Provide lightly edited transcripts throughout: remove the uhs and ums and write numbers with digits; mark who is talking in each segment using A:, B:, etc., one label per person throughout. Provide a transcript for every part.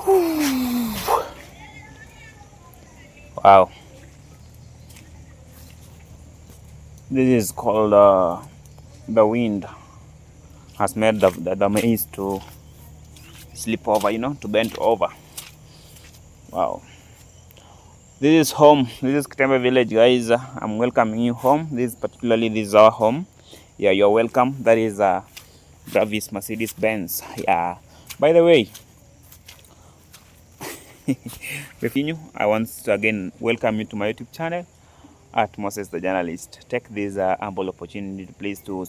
A: Wow, this is called the wind has made the maize to slip over, to bend over. Wow, this is home. This is Kitembe village, guys. I'm welcoming you home. This is our home. Yeah, you're welcome. That is Bravis Mercedes Benz. Yeah, by the way, I want to again welcome you to my YouTube channel at Moses the Journalist. Take this humble opportunity, please, to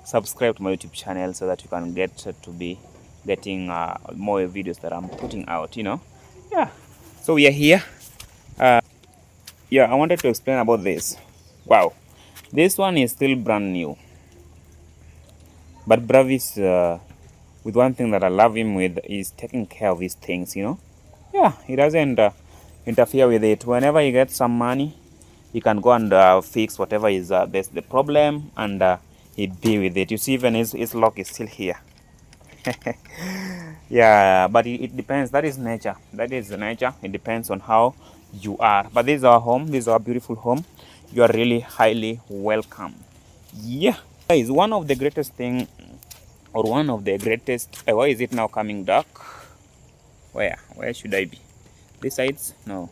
A: subscribe to my YouTube channel so that you can get to be getting more videos that I'm putting out. Yeah. So we are here. Yeah, I wanted to explain about this. Wow, this one is still brand new, but Bravis, with one thing that I love him with, is taking care of his things. Yeah, he doesn't interfere with it. Whenever he gets some money, he can go and fix whatever is there's the problem, and he be with it. You see, even his lock is still here. Yeah, but it depends. That is nature. It depends on how you are. But this is our home. This is our beautiful home. You are really highly welcome. Yeah, is one of the greatest thing, or one of the greatest. Why is it now coming dark? Where should I be? This sides? No.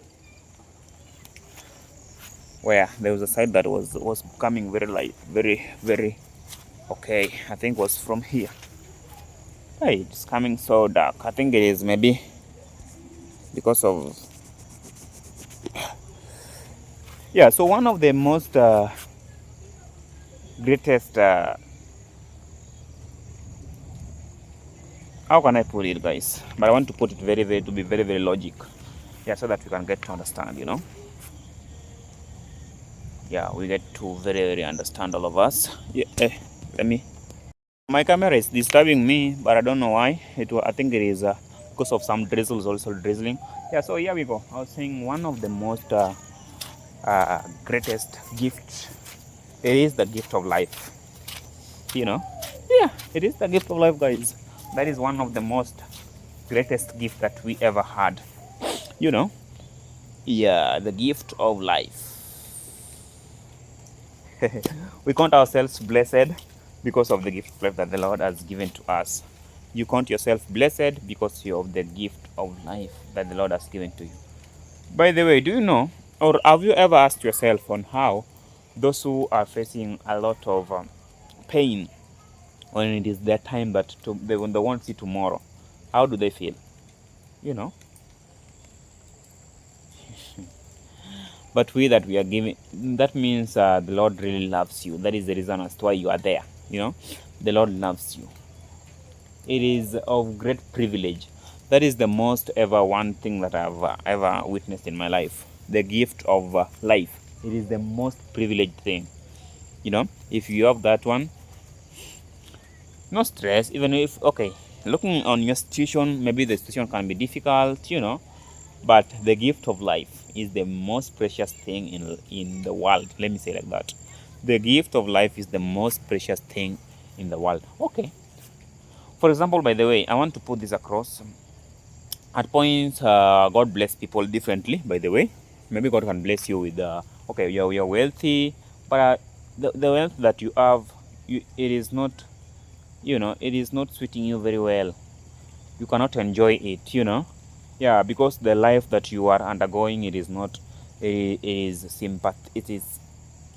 A: Where there was a side that was coming very light, very okay. I think was from here. Hey, it's coming so dark. I think it is maybe because of, yeah. So one of the most greatest, how can I put it, guys? But I want to put it to be very logic, yeah, so that we can get to understand. Yeah, we get to very understand, all of us. Yeah. Let me. My camera is disturbing me, but I don't know why. I think it is because of some drizzles also drizzling. Yeah. So here we go. I was saying one of the most greatest gifts. It is the gift of life. Yeah, it is the gift of life, guys. That is one of the most greatest gift that we ever had. Yeah, the gift of life. We count ourselves blessed because of the gift of life that the Lord has given to us. You count yourself blessed because you of the gift of life that the Lord has given to you. By the way, do you know, or have you ever asked yourself on how those who are facing a lot of pain when it is their time when they won't see tomorrow, how do they feel? You know, but we are giving, that means the Lord really loves you. That is the reason as to why you are there. The Lord loves you. It is of great privilege. That is the most ever one thing that I've ever witnessed in my life. The gift of life. It is the most privileged thing. If you have that one, no stress. Even if, okay, looking on your situation, maybe the situation can be difficult, but the gift of life is the most precious thing in the world. Let me say like that. The gift of life is the most precious thing in the world. Okay. For example, by the way, I want to put this across. At points, God bless people differently, by the way. Maybe God can bless you with, okay, you're wealthy, but the wealth that you have, it is not, it is not suiting you very well. You cannot enjoy it, Yeah, because the life that you are undergoing, it is not, it is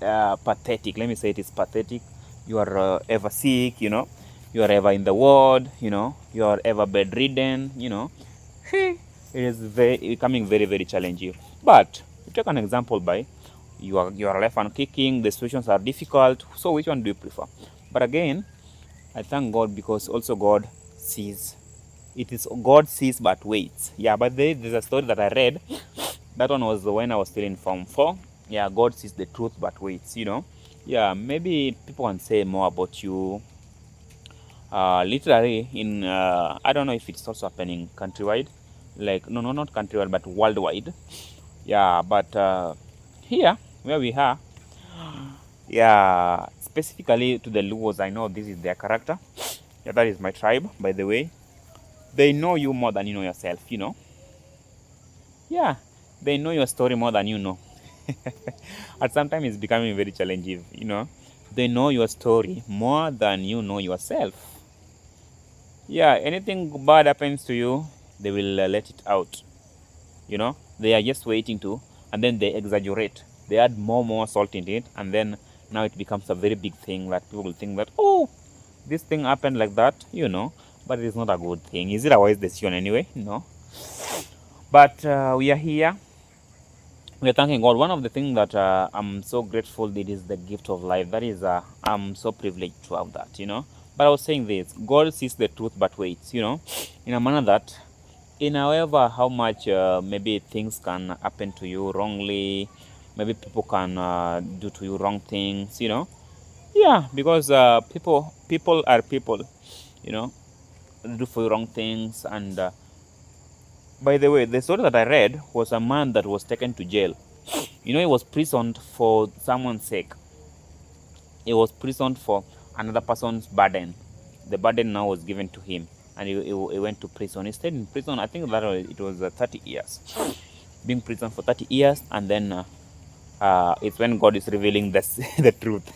A: pathetic. Let me say it is pathetic. You are ever sick, you are ever in the ward, you are ever bedridden, it is becoming very challenging. But you take an example by you are left and kicking, the situations are difficult. So which one do you prefer? But again, I thank God because also God sees. It is God sees but waits. Yeah, but there's a story that I read. That one was when I was still in Form 4. Yeah, God sees the truth but waits, Yeah, maybe people can say more about you. Literally, I don't know if it's also happening countrywide. Like, no, not countrywide, but worldwide. Yeah, but here, where we are, yeah, specifically to the Luos, I know this is their character. Yeah, that is my tribe, by the way. They know you more than you know yourself, you know. Yeah, they know your story more than you know. At sometimes it's becoming very challenging, you know. They know your story more than you know yourself. Yeah, anything bad happens to you, they will let it out. You know, they are just waiting to, and then they exaggerate. They add more salt in it, and then now it becomes a very big thing that people will think that, oh, this thing happened like that, you know, but it is not a good thing. Is it a wise decision anyway? No. But we are here. We are thanking God. One of the things that I'm so grateful that is the gift of life. That is, I'm so privileged to have that, you know. But I was saying this: God sees the truth but waits, you know, in a manner that, in however how much maybe things can happen to you wrongly, maybe people can do to you wrong things, you know. Yeah, because people are people, you know, do for you wrong things. And by the way, the story that I read was a man that was taken to jail. You know, he was prisoned for someone's sake. He was prisoned for another person's burden. The burden now was given to him, and he went to prison. He stayed in prison. I think that it was 30 years, being prison for 30 years, and then it's when God is revealing the the truth.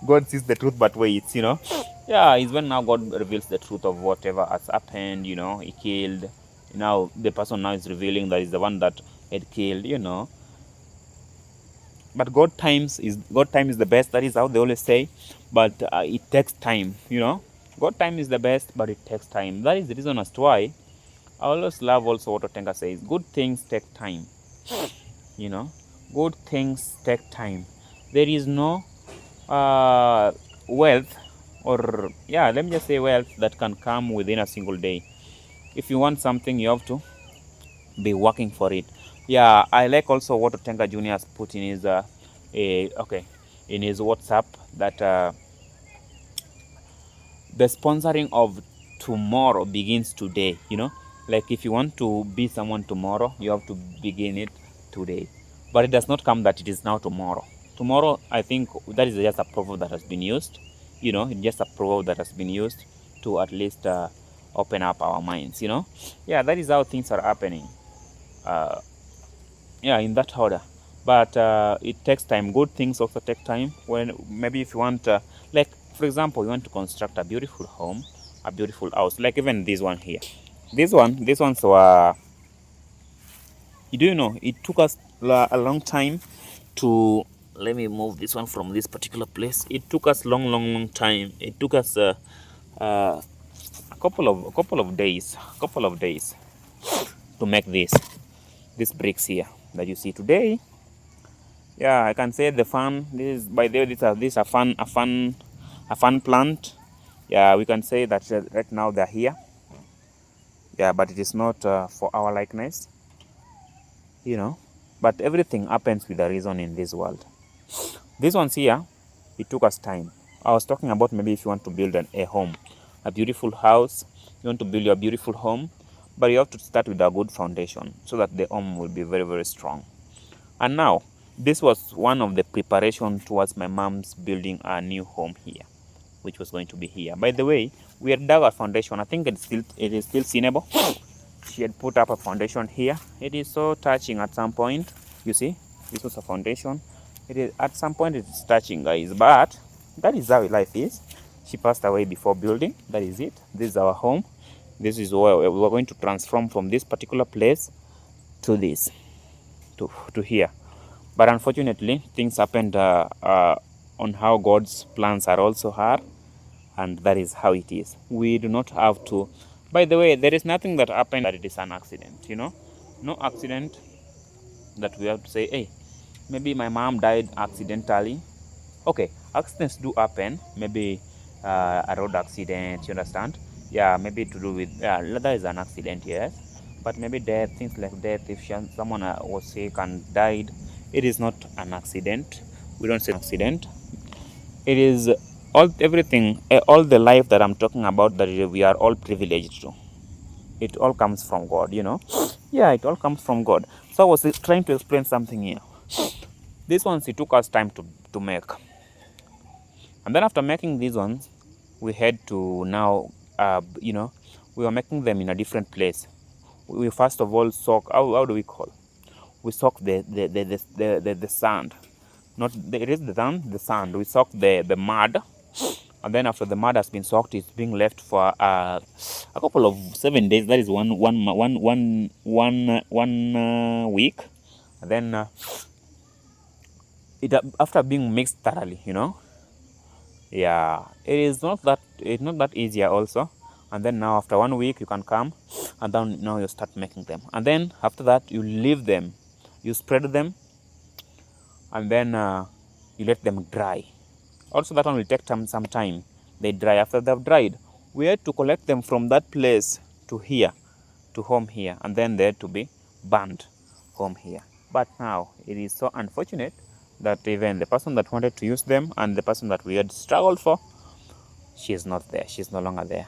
A: God sees the truth, but waits. You know, yeah, it's when now God reveals the truth of whatever has happened. You know, he killed. Now the person now is revealing that is the one that had killed. You know, but God time is the best. That is how they always say. But it takes time, you know. God time is the best, but it takes time. That is the reason as to why I always love also what Otenga says. Good things take time, you know. Good things take time. There is no wealth, or yeah, let me just say wealth that can come within a single day. If you want something, you have to be working for it. Yeah, I like also what Otenga Junior has put in his okay, in his WhatsApp, that the sponsoring of tomorrow begins today. You know, like if you want to be someone tomorrow, you have to begin it today. But it does not come that it is now tomorrow. Tomorrow, I think that is just a proverb that has been used. You know, just a proverb that has been used to at least open up our minds. You know, yeah, that is how things are happening. Uh, yeah, in that order. But it takes time. Good things also take time. When maybe if you want like for example, you want to construct a beautiful home, a beautiful house, like even this one here, this one's you do know it took us a long time to, let me move this one from this particular place. It took us long time. It took us a couple of days to make these bricks here that you see today. Yeah, I can say the fun. This is, by the way, this a fun plant. Yeah, we can say that right now they're here. Yeah, but it is not for our likeness, you know. But everything happens with a reason in this world. This one's here, it took us time. I was talking about maybe if you want to build a home, a beautiful house, you want to build your beautiful home, but you have to start with a good foundation so that the home will be very strong. And now, this was one of the preparation towards my mom's building a new home here, which was going to be here. By the way, we had dug a foundation. I think it is still seeable. She had put up a foundation here. It is so touching at some point. You see, this was a foundation. It is at some point it is touching, guys. But that is how life is. She passed away before building. That is it. This is our home. This is where we are going to transform from this particular place to this. To here. But unfortunately, things happened on how God's plans are also are, and that is how it is. We do not have to. By the way, there is nothing that happened that it is an accident. You know, no accident that we have to say, hey, maybe my mom died accidentally. Okay, accidents do happen. Maybe a road accident. You understand? Yeah, maybe to do with that is an accident, yes. But maybe death, things like death, if someone was sick and died, it is not an accident. We don't say accident. It is everything, all the life that I'm talking about, that we are all privileged to. It all comes from God, you know. Yeah, it all comes from God. So I was trying to explain something here. These ones, it took us time to make. And then after making these ones, we had to now, you know, we were making them in a different place. We first of all soak, how do we call? We soak the sand. Not it is the sand. We soak the mud, and then after the mud has been soaked, it's being left for a couple of 7 days. That is one week. And then it after being mixed thoroughly, yeah, it's not that easier also. And then now after 1 week you can come, and then now you start making them, and then after that you leave them, you spread them, and then you let them dry. Also that one will take some time. They dry. After they've dried, we had to collect them from that place to here, to home here, and then they had to be burned home here. But now it is so unfortunate that even the person that wanted to use them and the person that we had struggled for, she is not there. She's no longer there.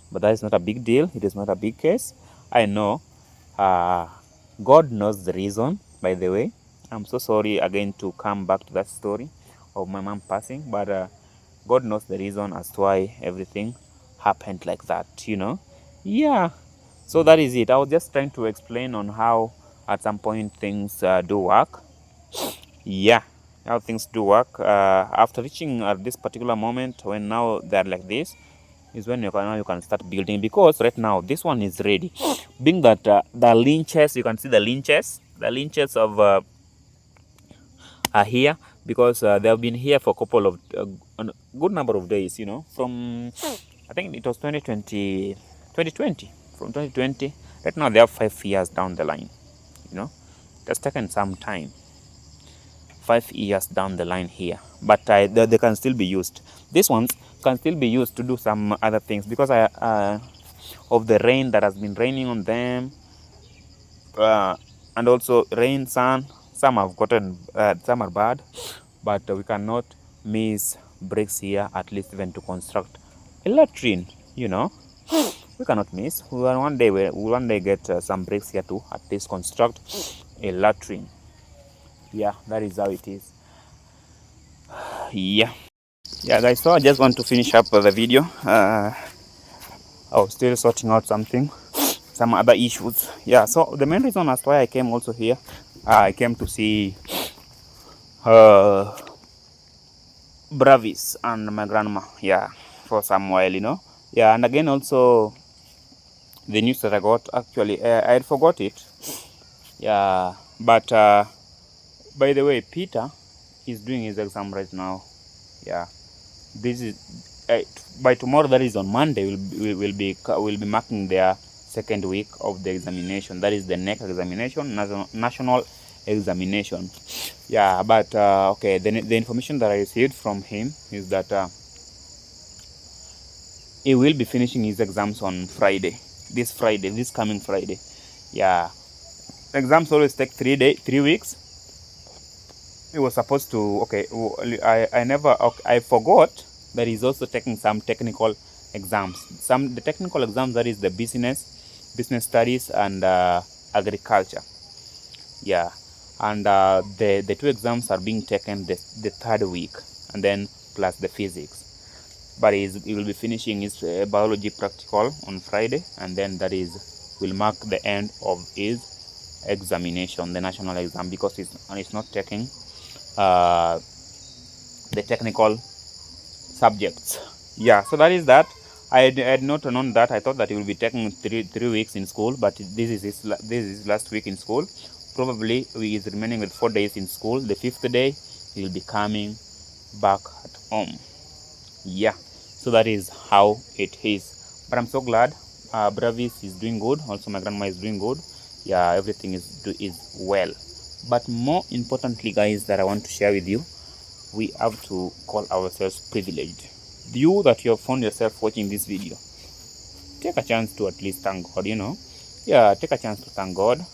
A: But that is not a big deal. It is not a big case. I know God knows the reason, by the way. I'm so sorry again to come back to that story of my mom passing, but God knows the reason as to why everything happened like that, Yeah. So that is it. I was just trying to explain on how at some point things do work. Yeah, how things do work. After reaching this particular moment when now they're like this, is when you can start building, because right now this one is ready. Being that the linches, you can see the linches of are here, because they have been here for a couple of a good number of days, from I think it was 2020 from 2020. Right now they have 5 years down the line. It's taken some time, 5 years down the line here, but they can still be used. These ones can still be used to do some other things, because of the rain that has been raining on them, and also rain, sun. Some have gotten, some are bad, but we cannot miss bricks here, at least even to construct a latrine. We cannot miss. We will one day get some bricks here to at least construct a latrine. Yeah, that is how it is. Yeah, guys, so I just want to finish up the video. I was still sorting out some other issues. Yeah, so the main reason as to why I came also here, I came to see Bravis and my grandma, yeah, for some while, yeah. And again also the news that I got, actually I had forgot it, yeah. But by the way, Peter is doing his exam right now. Yeah, this is by tomorrow, that is on Monday, will be marking their second week of the examination. That is the next examination, national examination. Yeah, but okay, the information that I received from him is that he will be finishing his exams on this coming Friday. Yeah, exams always take 3 weeks. He was supposed to, I forgot that he's also taking some technical exams. The technical exams, that is the business studies and agriculture. Yeah, and the 2 exams are being taken the third week, and then plus the physics. But he will be finishing his biology practical on Friday, and then that will mark the end of his examination, the national exam, because he's not taking the technical subjects. Yeah, so that is that. I had not known that. I thought that he will be taking 3 weeks in school, but this is his last week in school. Probably he is remaining with 4 days in school. The 5th day he will be coming back at home. Yeah, so that is how it is. But I'm so glad Bravis is doing good. Also my grandma is doing good. Yeah, everything is well. But more importantly, guys, that I want to share with you, we have to call ourselves privileged. You that you have found yourself watching this video, take a chance to at least thank God. Yeah, take a chance to thank God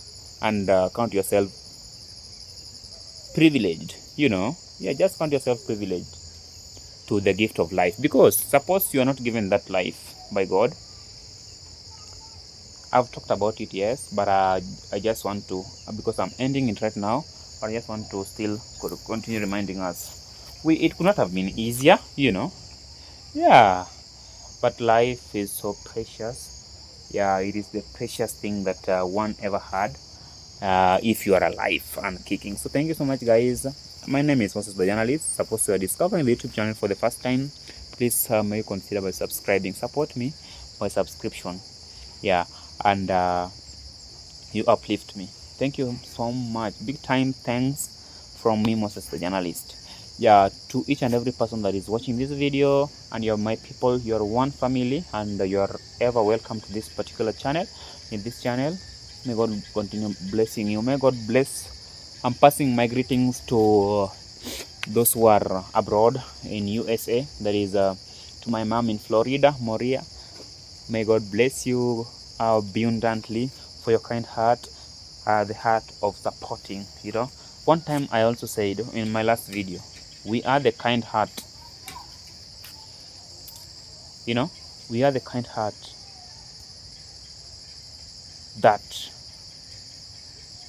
A: and count yourself privileged. Yeah, just count yourself privileged to the gift of life, because suppose you are not given that life by God. I've talked about it, yes, but I just want to, because I'm ending it right now, but I just want to still continue reminding us, it could not have been easier, Yeah, but life is so precious. Yeah, it is the precious thing that one ever had, if you are alive and kicking. So thank you so much, guys. My name is Moses the Journalist. Suppose you are discovering the YouTube channel for the first time, please may you consider by subscribing. Support me by subscription. Yeah, and you uplift me. Thank you so much. Big time thanks from me, Moses the Journalist. Yeah, to each and every person that is watching this video, and you're my people, you're one family, and you're ever welcome to this particular channel. In this channel, may God continue blessing you. May God bless. I'm passing my greetings to those who are abroad in USA. That is to my mom in Florida, Moria. May God bless you abundantly for your kind heart, the heart of supporting. One time I also said in my last video, we are the kind heart. We are the kind heart that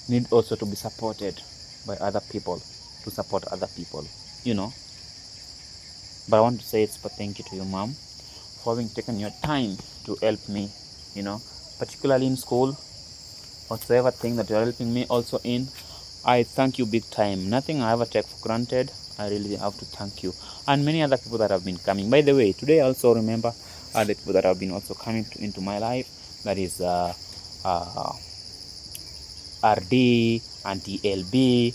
A: need also to be supported by other people, to support other people. But I want to say it's a thank you to you, mom, for having taken your time to help me, particularly in school, whatsoever thing that you're helping me also in. I thank you big time. Nothing I ever take for granted. I really have to thank you. And many other people that have been coming. By the way, today I also remember other people that have been also coming into my life. That is RD, Auntie LB,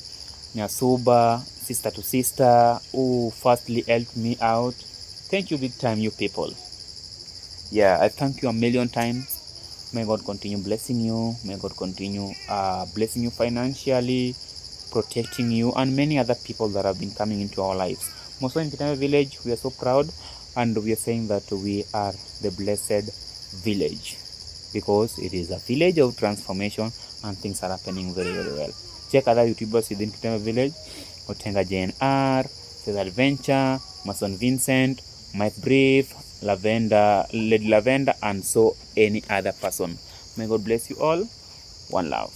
A: Nyasuba, sister to sister, who firstly helped me out. Thank you big time, you people. Yeah, I thank you a million times. May God continue blessing you. May God continue blessing you financially, protecting you, and many other people that have been coming into our lives. Mostly in Kitame Village, we are so proud, and we are saying that we are the blessed village, because it is a village of transformation and things are happening very, very well. Check other YouTubers within Kitame Village: Otenga JNR, Cesar Adventure, Mason Vincent, Mike Brief, Lavender, Lady Lavender, and so any other person. May God bless you all. One love.